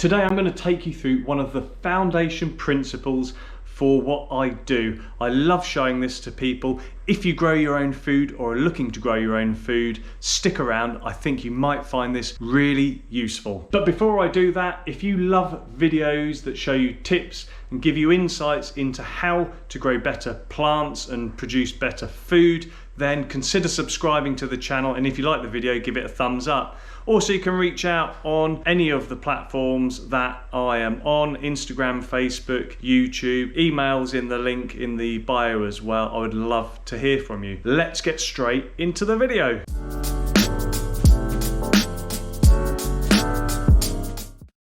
Today I'm going to take you through one of the foundation principles for what I do. I love showing this to people. If you grow your own food or are looking to grow your own food, stick around. I think you might find this really useful. But before I do that, if you love videos that show you tips and give you insights into how to grow better plants and produce better food, then consider subscribing to the channel, and if you like the video, give it a thumbs up. Also, you can reach out on any of the platforms that I am on: Instagram, Facebook, YouTube. Emails in the link in the bio as well. I would love to hear from you. Let's get straight into the video.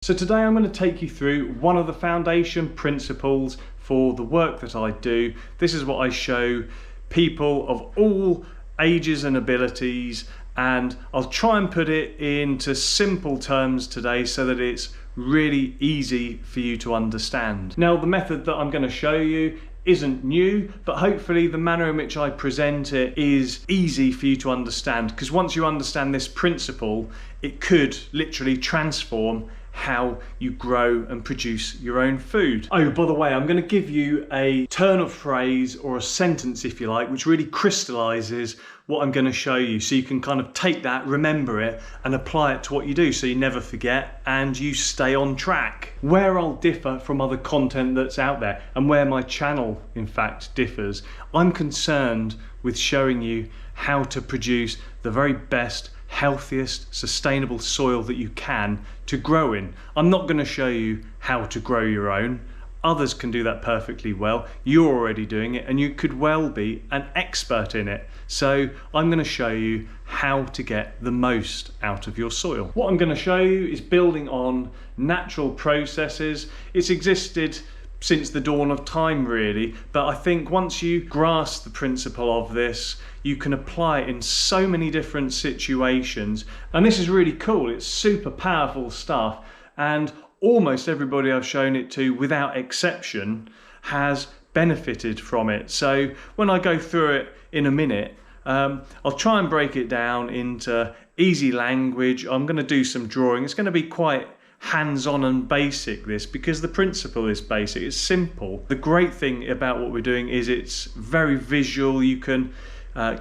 So today I'm going to take you through one of the foundation principles for the work that I do. This is what I show people of all ages and abilities, and I'll try and put it into simple terms today so that it's really easy for you to understand. Now, the method that I'm going to show you isn't new, but hopefully the manner in which I present it is easy for you to understand, because once you understand this principle, it could literally transform how you grow and produce your own food. Oh, by the way, I'm going to give you a turn of phrase or a sentence, if you like, which really crystallizes what I'm going to show you, so you can kind of take that, remember it, and apply it to what you do, so you never forget and you stay on track. Where I'll differ from other content that's out there, and where my channel in fact differs, I'm concerned with showing you how to produce the very best, healthiest, sustainable soil that you can to grow in. I'm not going to show you how to grow your own. Others can do that perfectly well. You're already doing it, and you could well be an expert in it. So I'm going to show you how to get the most out of your soil. What I'm going to show you is building on natural processes. It's existed since the dawn of time, really, but I think once you grasp the principle of this, you can apply it in so many different situations, and this is really cool. It's super powerful stuff, and almost everybody I've shown it to, without exception, has benefited from it. So when I go through it in a minute, I'll try and break it down into easy language. I'm going to do some drawing. It's going to be quite hands-on and basic, this, because the principle is basic, it's simple. The great thing about what we're doing is it's very visual. You can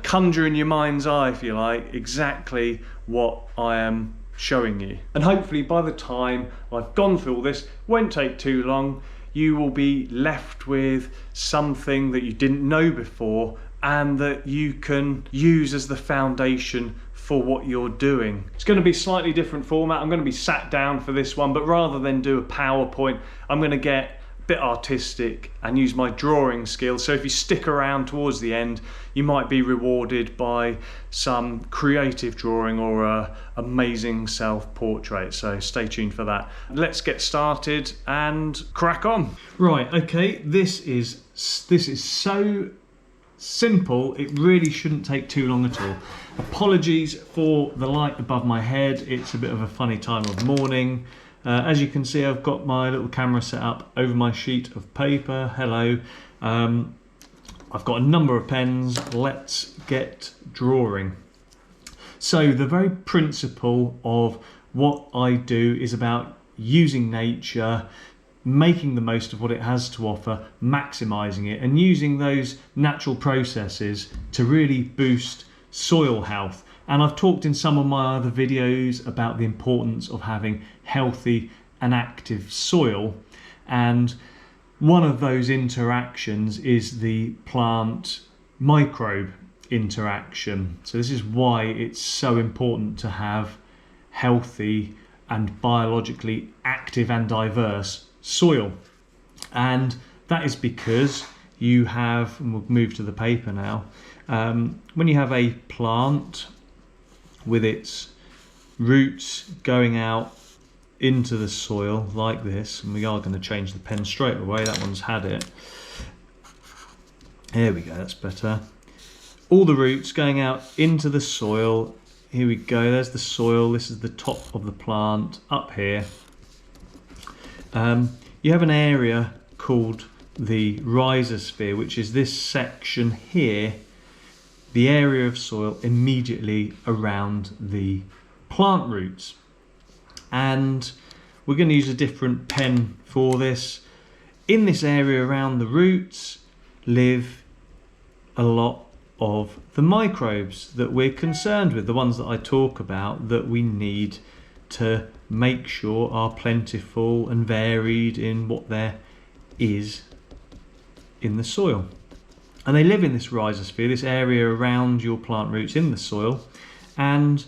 conjure in your mind's eye, if you like, exactly what I am showing you, and hopefully by the time I've gone through all this, won't take too long, you will be left with something that you didn't know before and that you can use as the foundation for what you're doing. It's going to be slightly different format. I'm going to be sat down for this one, but rather than do a PowerPoint, I'm going to get a bit artistic and use my drawing skills. So if you stick around towards the end, you might be rewarded by some creative drawing or a amazing self-portrait. So stay tuned for that. Let's get started and crack on. Right, okay, this is so simple, it really shouldn't take too long at all. Apologies for the light above my head, it's a bit of a funny time of morning. As you can see, I've got my little camera set up over my sheet of paper. Hello. I've got a number of pens. Let's get drawing. So the very principle of what I do is about using nature, making the most of what it has to offer, maximising it, and using those natural processes to really boost soil health. And I've talked in some of my other videos about the importance of having healthy and active soil, and one of those interactions is the plant microbe interaction. So this is why it's so important to have healthy and biologically active and diverse soil, and that is because you have, and we'll move to the paper now, when you have a plant with its roots going out into the soil like this, and we are going to change the pen straight away, that one's had it, there we go, that's better. All the roots going out into the soil, here we go, there's the soil, this is the top of the plant up here. You have an area called the rhizosphere, which is this section here, the area of soil immediately around the plant roots. And we're going to use a different pen for this. In this area around the roots live a lot of the microbes that we're concerned with, the ones that I talk about that we need to make sure are plentiful and varied in what there is in the soil. And they live in this rhizosphere, this area around your plant roots in the soil, and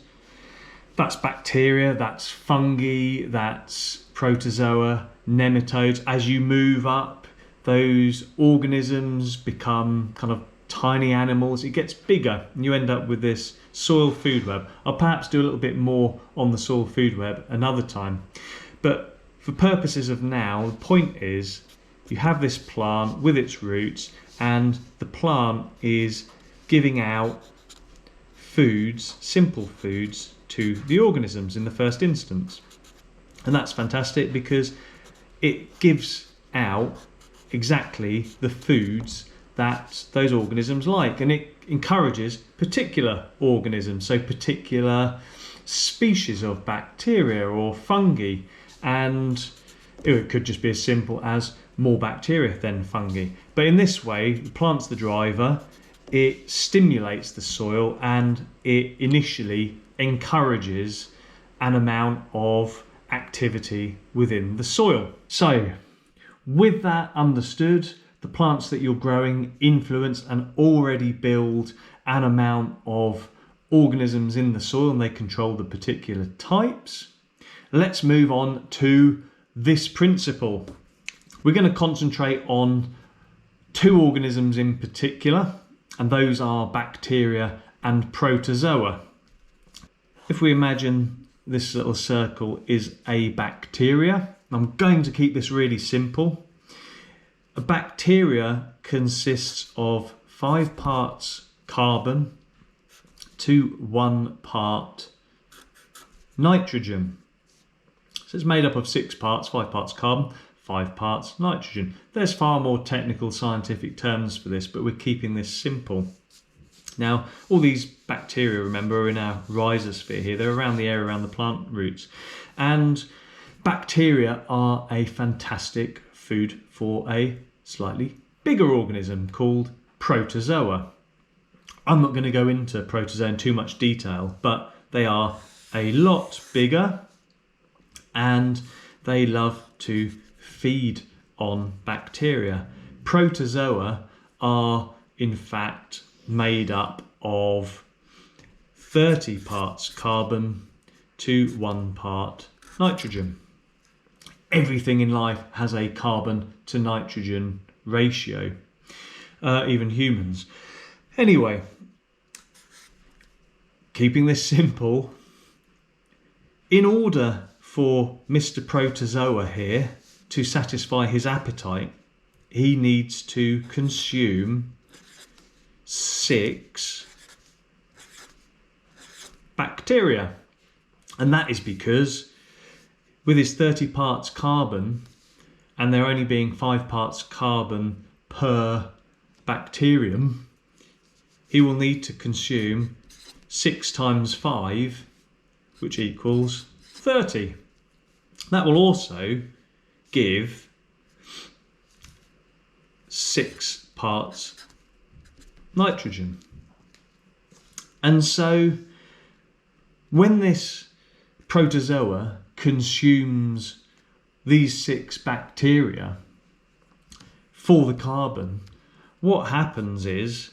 that's bacteria, that's fungi, that's protozoa, nematodes. As you move up, those organisms become kind of tiny animals. It gets bigger and you end up with this soil food web. I'll perhaps do a little bit more on the soil food web another time, but for purposes of now, the point is you have this plant with its roots, and the plant is giving out foods, simple foods, to the organisms in the first instance. And that's fantastic because it gives out exactly the foods that those organisms like, and it encourages particular organisms, so particular species of bacteria or fungi, and it could just be as simple as more bacteria than fungi. But in this way, the plant's the driver, it stimulates the soil, and it initially encourages an amount of activity within the soil. So with that understood, the plants that you're growing influence and already build an amount of organisms in the soil, and they control the particular types. Let's move on to this principle. We're going to concentrate on two organisms in particular, and those are bacteria and protozoa. If we imagine this little circle is a bacteria, I'm going to keep this really simple. A bacteria consists of 5 parts carbon to 1 part nitrogen. So it's made up of 6 parts, 5 parts carbon, 5 parts nitrogen. There's far more technical scientific terms for this, but we're keeping this simple. Now, all these bacteria, remember, are in our rhizosphere here. They're around the area around the plant roots. And bacteria are a fantastic food for a slightly bigger organism called protozoa. I'm not going to go into protozoa in too much detail, but they are a lot bigger and they love to feed on bacteria. Protozoa are in fact made up of 30 parts carbon to 1 part nitrogen. Everything in life has a carbon to nitrogen ratio, even humans. Anyway, keeping this simple, in order for Mr. Protozoa here to satisfy his appetite, he needs to consume 6 bacteria. And that is because with his 30 parts carbon, and there only being 5 parts carbon per bacterium, he will need to consume 6 times 5, which equals 30. That will also give 6 parts nitrogen. And so when this protozoa consumes these 6 bacteria for the carbon, what happens is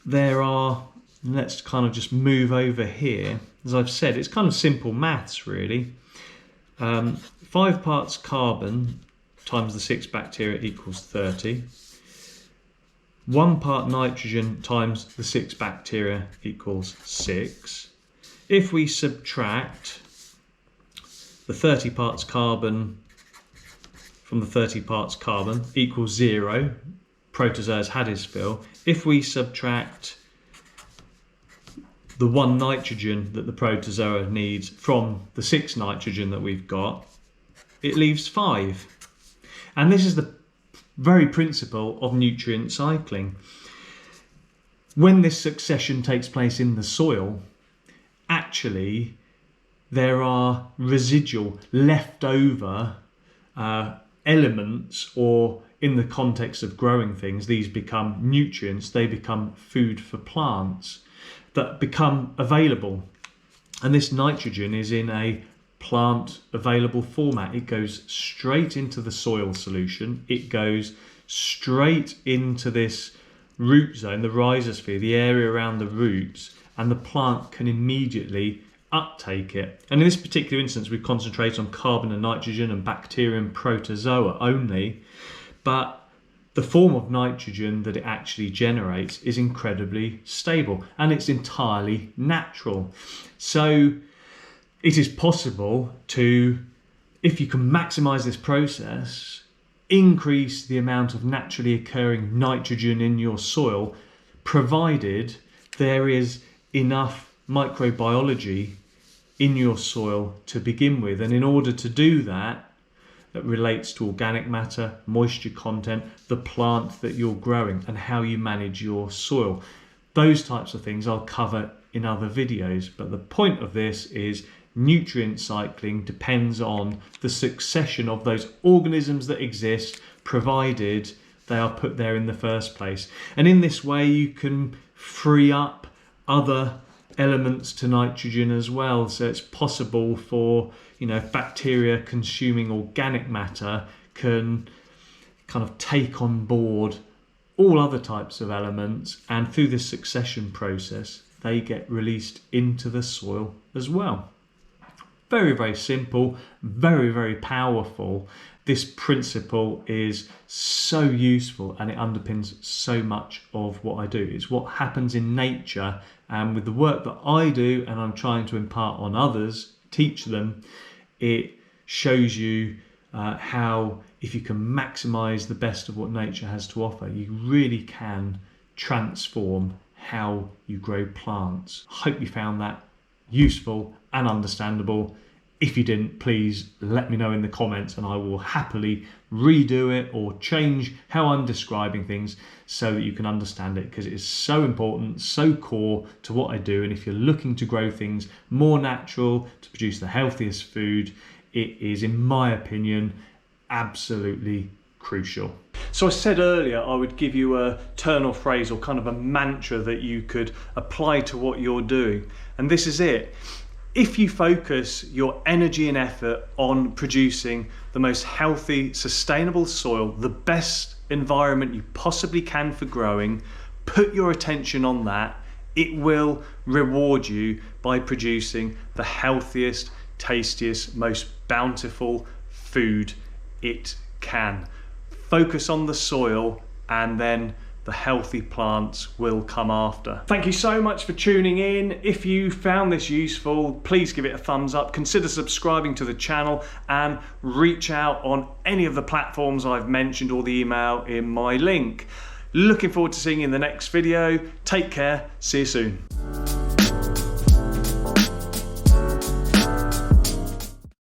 there are, let's kind of just move over here, as I've said, it's kind of simple maths really. 5 parts carbon times the 6 bacteria equals 30. 1 part nitrogen times the 6 bacteria equals 6. If we subtract the 30 parts carbon from the 30 parts carbon equals 0, protozoa's had his fill. If we subtract the 1 nitrogen that the protozoa needs from the 6 nitrogen that we've got, it leaves 5. And this is the very principle of nutrient cycling. When this succession takes place in the soil, actually there are residual, leftover elements, or in the context of growing things, these become nutrients, they become food for plants that become available. And this nitrogen is in a plant available format. It goes straight into the soil solution. It goes straight into this root zone, the rhizosphere, the area around the roots, and the plant can immediately uptake it. And in this particular instance, we concentrate on carbon and nitrogen and bacteria and protozoa only, but the form of nitrogen that it actually generates is incredibly stable and it's entirely natural. So it is possible to, if you can maximize this process, increase the amount of naturally occurring nitrogen in your soil, provided there is enough microbiology in your soil to begin with. And in order to do that, that relates to organic matter, moisture content, the plant that you're growing, and how you manage your soil. Those types of things I'll cover in other videos, but the point of this is nutrient cycling depends on the succession of those organisms that exist, provided they are put there in the first place. And in this way you can free up other elements to nitrogen as well. So it's possible for, bacteria consuming organic matter can kind of take on board all other types of elements, and through this succession process they get released into the soil as well. Very, very simple, very, very powerful. This principle is so useful and it underpins so much of what I do. It's what happens in nature, and with the work that I do and I'm trying to impart on others, teach them, it shows you how, if you can maximize the best of what nature has to offer, you really can transform how you grow plants. I hope you found that useful and understandable. If you didn't, please let me know in the comments and I will happily redo it or change how I'm describing things so that you can understand it, because it is so important, so core to what I do. And if you're looking to grow things more natural, to produce the healthiest food, it is, in my opinion, absolutely crucial. So I said earlier I would give you a turn or phrase or kind of a mantra that you could apply to what you're doing, and this is it. If you focus your energy and effort on producing the most healthy, sustainable soil, the best environment you possibly can for growing, put your attention on that, it will reward you by producing the healthiest, tastiest, most bountiful food it can. Focus on the soil and then the healthy plants will come after. Thank you so much for tuning in. If you found this useful, please give it a thumbs up, consider subscribing to the channel, and reach out on any of the platforms I've mentioned or the email in my link. Looking forward to seeing you in the next video. Take care, see you soon.